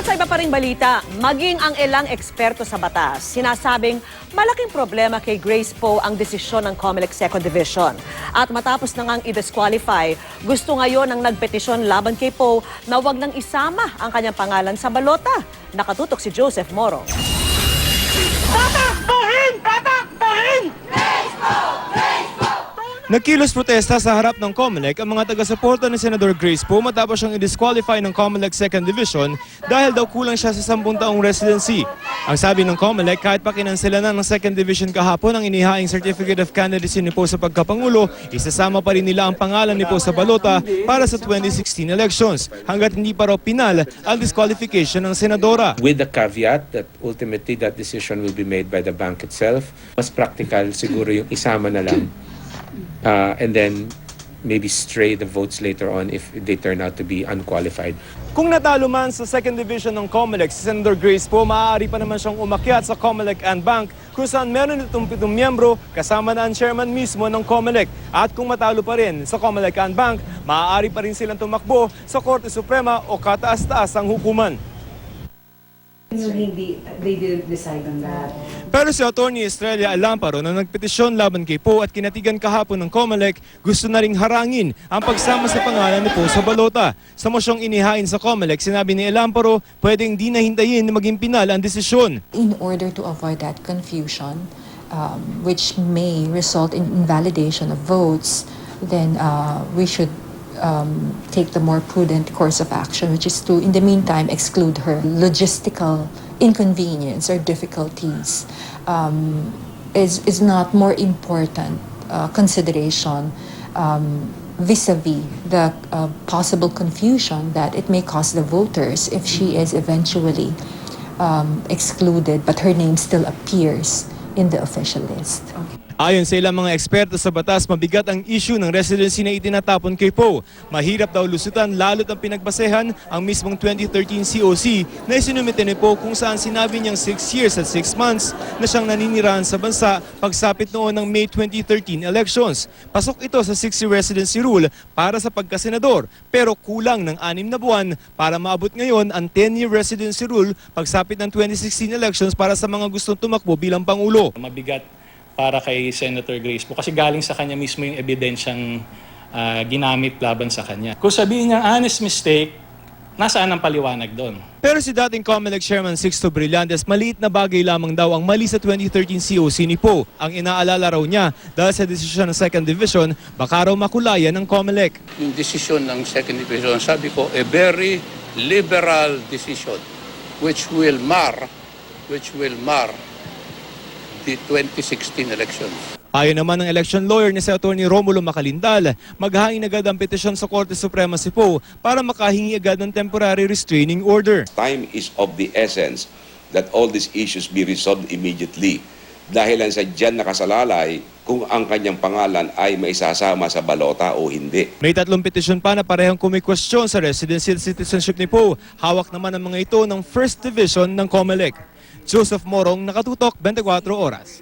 At sa iba pa ring balita, maging ang ilang eksperto sa batas, sinasabing malaking problema kay Grace Poe ang desisyon ng COMELEC Second Division. At matapos na ngang i-disqualify, gusto ngayon ng nagpetisyon laban kay Poe na wag nang isama ang kanyang pangalan sa balota. Nakatutok si Joseph Moro. Tatakbuhin! Tatakbuhin! Nagkilos protesta sa harap ng COMELEC ang mga taga-suporta ni Senador Grace Poe matapos siyang i-disqualify ng COMELEC Second Division dahil daw kulang siya sa 10 taong residency. Ang sabi ng COMELEC, kahit pa kinansela na ng Second Division kahapon ang inihaing Certificate of Candidacy ni Poe sa pagkapangulo, isasama pa rin nila ang pangalan ni Poe sa balota para sa 2016 elections hanggat hindi pa raw pinal ang disqualification ng senadora. With the caveat that ultimately that decision will be made by the bank itself. Mas practical siguro yung isama na lang. And then maybe stray the votes later on if they turn out to be unqualified. Kung natalo man sa Second Division ng COMELEC si Senator Grace Poe, maaari pa naman siyang umakyat sa COMELEC and Bank kung saan meron itong 7 miyembro kasama na ang chairman mismo ng COMELEC. At kung matalo pa rin sa COMELEC and Bank, maaari pa rin silang tumakbo sa Korte Suprema o kataas-taas ang hukuman. They didn't decide on that. Pero si Atty. Estrella Alamparo na nagpetisyon laban kay Poe at kinatigan kahapon ng COMELEC, gusto na ring harangin ang pagsama sa pangalan ni Poe sa balota. Sa mosyong inihain sa COMELEC, sinabi ni Alamparo, pwedeng di na hintayin na maging pinal ang desisyon. In order to avoid that confusion, which may result in invalidation of votes, then we should take the more prudent course of action, which is to, in the meantime, exclude her. Logistical inconvenience or difficulties is not more important consideration vis-a-vis the possible confusion that it may cause the voters if she is eventually excluded, but her name still appears in the official list. Ayon sa ilang mga eksperto sa batas, mabigat ang issue ng residency na itinatapon kay Poe. Mahirap daw lusutan lalo't ang pinagbasehan ang mismong 2013 COC na isinumite ni Poe kung saan sinabi niyang 6 years at 6 months na siyang naninirahan sa bansa pagsapit noon ng May 2013 elections. Pasok ito sa 60 residency rule para sa pagkasenador pero kulang ng 6 na buwan para maabot ngayon ang 10-year residency rule pagsapit ng 2016 elections para sa mga gustong tumakbo bilang Pangulo. Mabigat para kay Senator Grace Poe kasi galing sa kanya mismo yung ebidensyang ginamit laban sa kanya. Kung sabihin niya honest mistake, nasaan ang paliwanag doon? Pero si dating COMELEC Chairman Sixto Brillantes, maliit na bagay lamang daw ang mali sa 2013 COC ni Poe. Ang inaalala raw niya dahil sa desisyon ng Second Division, baka raw makulayan ng COMELEC. Yung desisyon ng Second Division, sabi ko, a very liberal decision which will mar the 2016 elections. Ayon naman ng election lawyer ni si Atty. Romulo Macalindal, maghahain agad ang petisyon sa Korte Suprema si Poe para makahingi agad ng temporary restraining order. Time is of the essence that all these issues be resolved immediately. Dahil lang sa dyan nakasalalay kung ang kanyang pangalan ay maisasama sa balota o hindi. May 3 petisyon pa na parehong kumikwestiyon sa residency at citizenship ni Poe. Hawak naman ang mga ito ng First Division ng COMELEC. Joseph Morong, Nakatutok, 24 Oras.